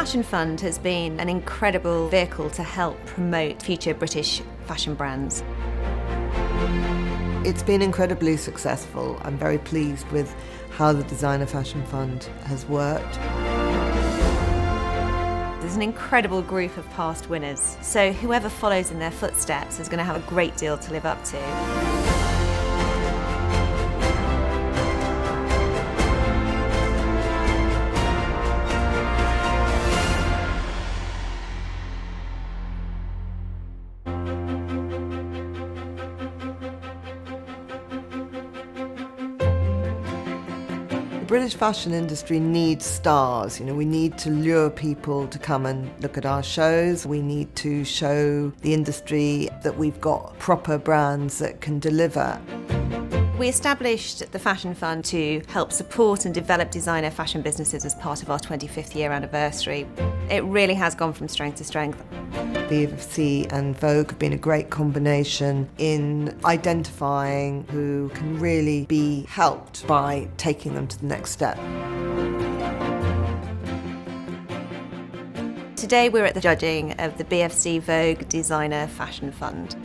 Fashion Fund has been an incredible vehicle to help promote future British fashion brands. It's been incredibly successful. I'm very pleased with how the Designer Fashion Fund has worked. There's an incredible group of past winners, so whoever follows in their footsteps is going to have a great deal to live up to. The British fashion industry needs stars. We need to lure people to come and look at our shows. We need to show the industry that we've got proper brands that can deliver. We established the Fashion Fund to help support and develop designer fashion businesses as part of our 25th year anniversary. It really has gone from strength to strength. BFC and Vogue have been a great combination in identifying who can really be helped by taking them to the next step. Today we're at the judging of the BFC Vogue Designer Fashion Fund.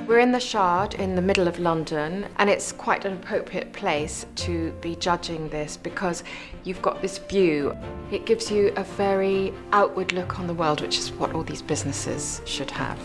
We're in the Shard in the middle of London, and it's quite an appropriate place to be judging this because you've got this view. It gives you a very outward look on the world, which is what all these businesses should have.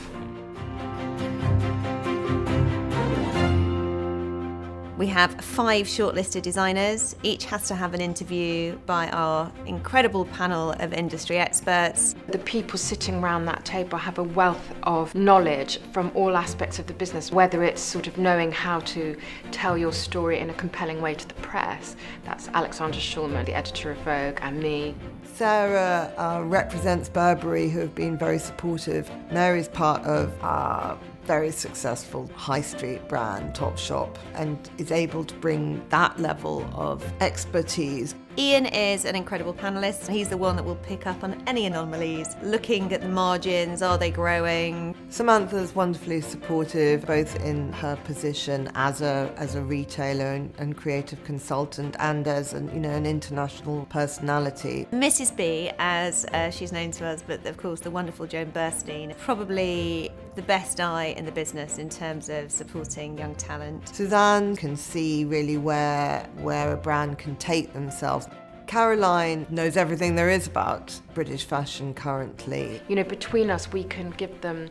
We have 5 shortlisted designers. Each has to have an interview by our incredible panel of industry experts. The people sitting around that table have a wealth of knowledge from all aspects of the business, whether it's sort of knowing how to tell your story in a compelling way to the press. That's Alexandra Schulman, the editor of Vogue, and me. Sarah represents Burberry, who have been very supportive. Mary's part of our very successful high street brand, Topshop, and is able to bring that level of expertise. Ian is an incredible panellist. He's the one that will pick up on any anomalies, looking at the margins, are they growing? Samantha's wonderfully supportive, both in her position as a retailer and creative consultant, and as an international personality. Mrs. B, as she's known to us, but of course the wonderful Joan Burstein, probably the best eye in the business in terms of supporting young talent. Suzanne can see really where a brand can take themselves. Caroline knows everything there is about British fashion currently. Between us we can give them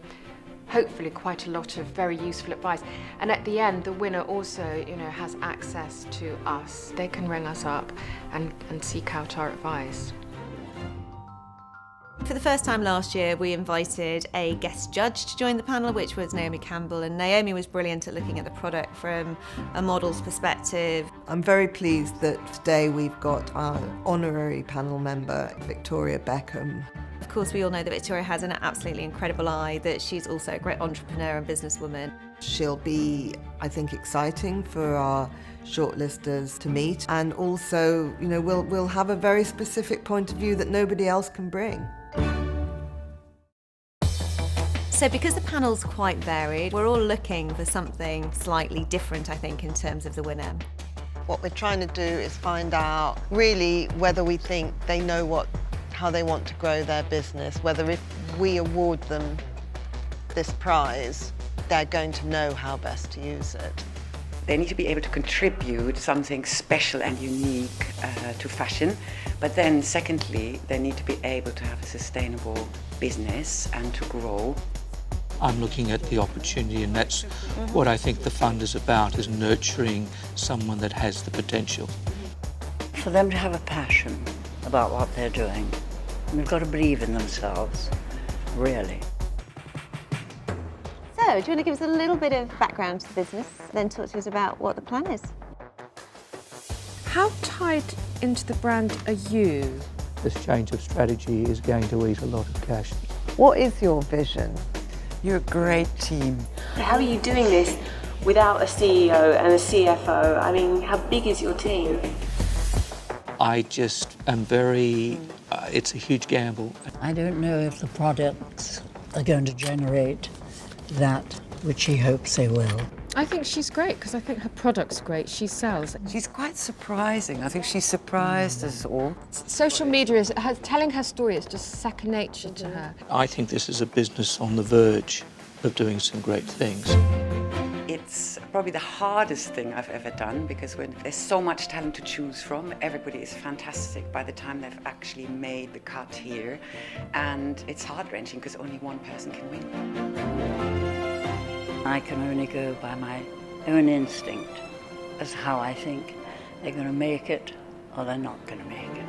hopefully quite a lot of very useful advice. And at the end, the winner also, has access to us. They can ring us up and seek out our advice. For the first time last year, we invited a guest judge to join the panel, which was Naomi Campbell, and Naomi was brilliant at looking at the product from a model's perspective. I'm very pleased that today we've got our honorary panel member, Victoria Beckham. Of course, we all know that Victoria has an absolutely incredible eye, that she's also a great entrepreneur and businesswoman. She'll be, I think, exciting for our shortlisters to meet, and also, we'll have a very specific point of view that nobody else can bring. So because the panel's quite varied, we're all looking for something slightly different, I think, in terms of the winner. What we're trying to do is find out really whether we think they know how they want to grow their business, whether if we award them this prize, they're going to know how best to use it. They need to be able to contribute something special and unique to fashion, but then secondly, they need to be able to have a sustainable business and to grow. I'm looking at the opportunity, and that's what I think the fund is about, is nurturing someone that has the potential. For them to have a passion about what they're doing, and they've got to believe in themselves, really. So, do you want to give us a little bit of background to the business, then talk to us about what the plan is? How tied into the brand are you? This change of strategy is going to eat a lot of cash. What is your vision? You're a great team. How are you doing this without a CEO and a CFO? I mean, how big is your team? I just am it's a huge gamble. I don't know if the products are going to generate that which he hopes they will. I think she's great because I think her product's great. She sells. She's quite surprising. I think she surprised us all. Social media is telling her story is just second nature to her. I think this is a business on the verge of doing some great things. It's probably the hardest thing I've ever done because when there's so much talent to choose from, everybody is fantastic by the time they've actually made the cut here. And it's heart-wrenching because only one person can win. I can only go by my own instinct as how I think they're going to make it or they're not going to make it.